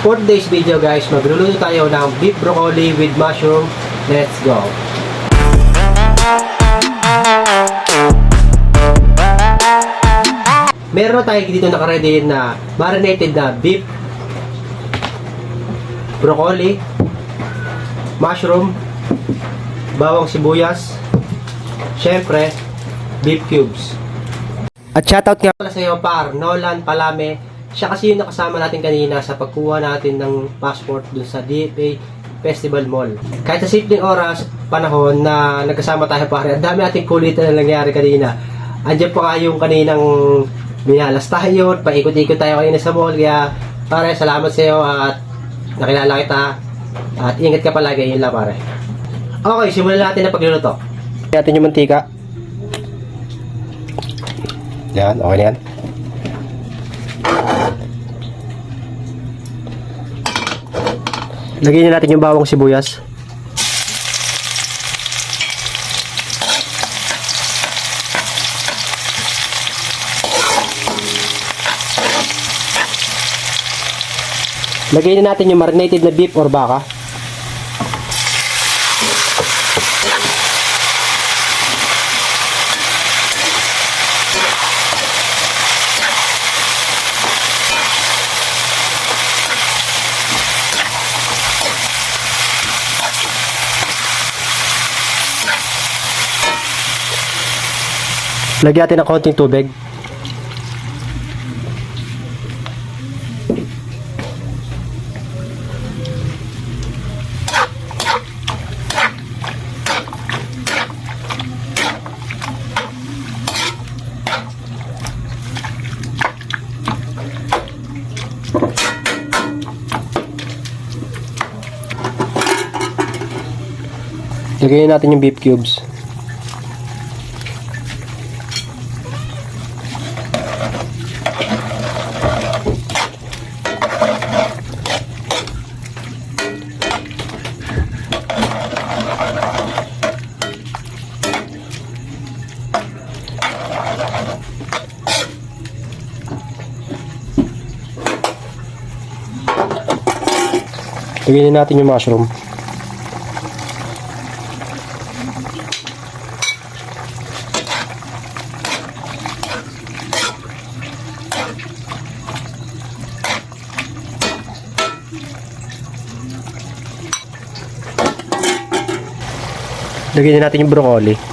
For today's video guys, magluluto tayo ng beef broccoli with mushroom. Let's go! Meron na tayo dito nakaready na marinated na beef broccoli, mushroom, bawang sibuyas, syempre, beef cubes. At shoutout nga pala sa iyo par Nolan Palame. Siya kasi yung nakasama natin kanina sa pagkuha natin ng passport dun sa DFA Festival Mall. Kahit sa simpleng oras, panahon na nagkasama tayo pare, ang dami nating kulitan na nangyari kanina. Andiyan pa nga yung kaninang minalas tayo, paikot-ikot tayo kanina sa mall. Kaya pare, salamat sa iyo at nakilala kita. At ingat ka palagi, yun lang pare. Okay, simulan natin ang pagluluto. Natin yung mantika. Yan, okay na yan. Lagyan natin yung bawang sibuyas. Lagyan natin yung marinated na beef or baka. Lagyan natin ng konting tubig. Lagyan natin yung beef cubes. Lagyan natin yung mushroom. Lagyan natin yung broccoli.